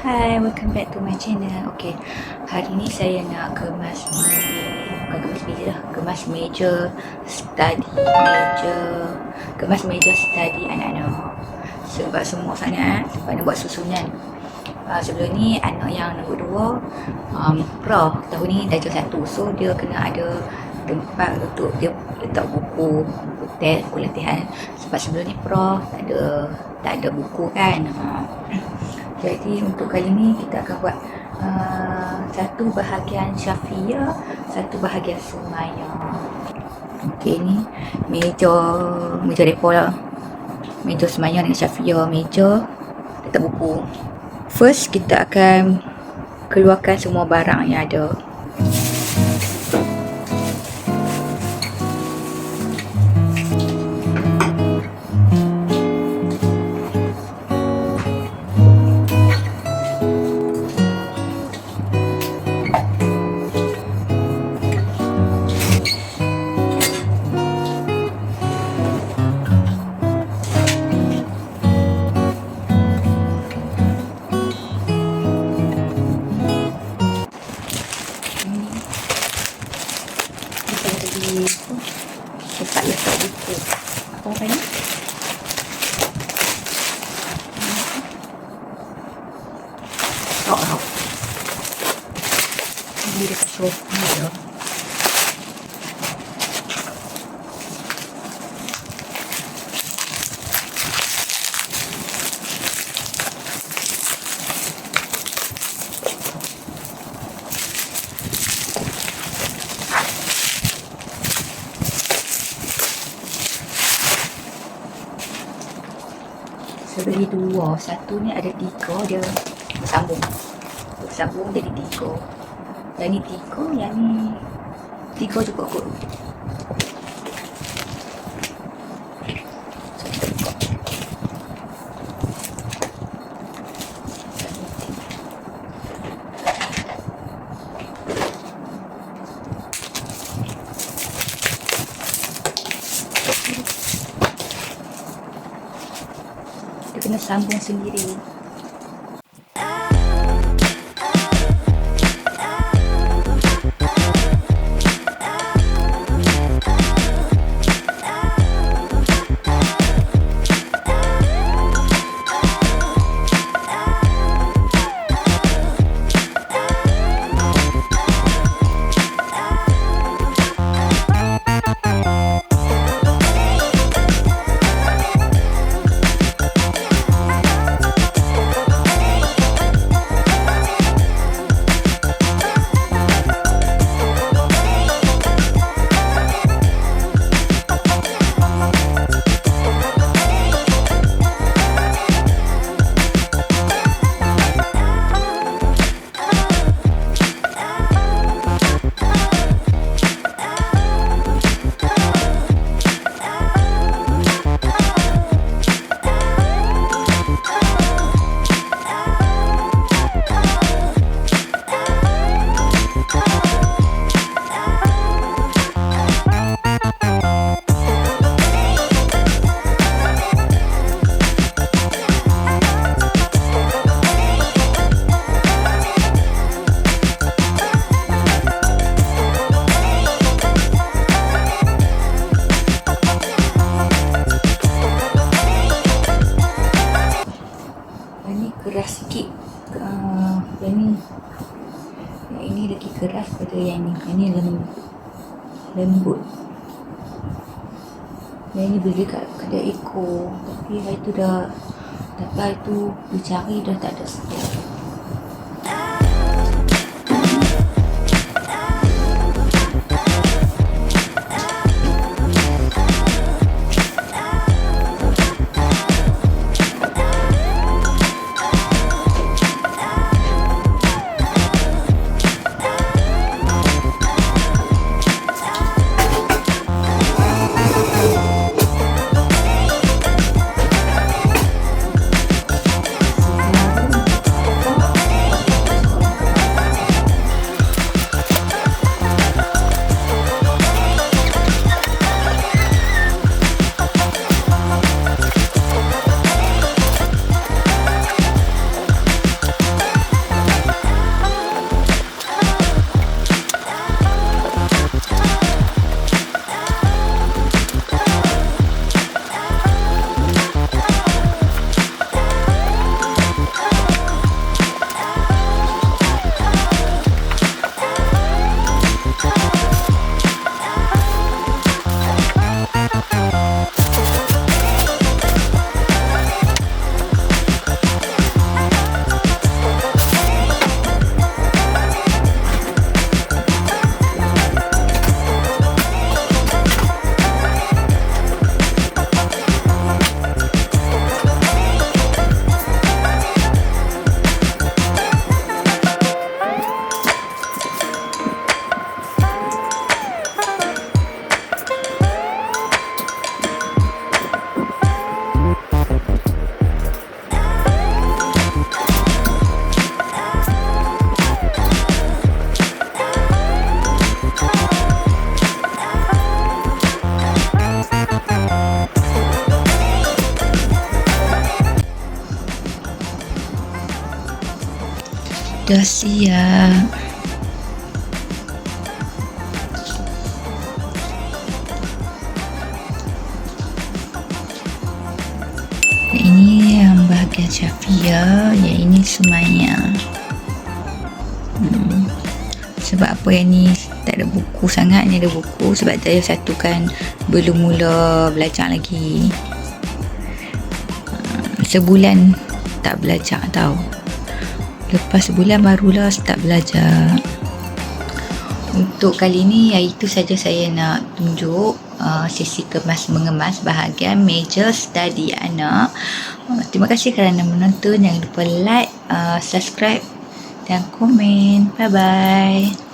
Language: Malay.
Hai, welcome back to my channel. Okay, hari ni saya nak kemas bukan kemas meja lah, kemas meja study, kemas meja study anak-anak. Sebab semua sangat, sebab nak buat susunan. Sebelum ni anak yang nombor 2 Prof tahun ni darjah 1, so dia kena ada tempat untuk dia letak buku test latihan. Sebab sebelum ni Prof tak ada buku kan. Jadi untuk kali ni kita akan buat satu bahagian Syafia, satu bahagian Sumaya. Okey, ni meja depa lah. Meja Sumaya dengan Syafia, meja letak buku. First kita akan keluarkan semua barang yang ada. Tempat letak buku. Apa ni? Oh. Ini dekat sofa je. Saya beli 2, satu ni ada 3, dia bersambung jadi 3. Yang ni 3, yang ni 3 juga kot. Dia kena sambung sendiri. Keras sikit. Yang ini lagi keras pada yang ni. Yang ni lembut. Yang ni beli kat kedai Eko, tapi hari tu dah dapat tu dicari dah tak ada stok. sudah siap. Ini yang bahagian Syafia, yang ini Sumaya. Sebab apa yang ni tak ada buku sangat, ni ada buku sebab saya satu kan belum mula belajar lagi. Sebulan tak belajar tau. Lepas sebulan barulah start belajar. Untuk kali ni, iaitu saja saya nak tunjuk sesi kemas mengemas bahagian meja study anak. Terima kasih kerana menonton. Jangan lupa like, subscribe dan komen. Bye bye.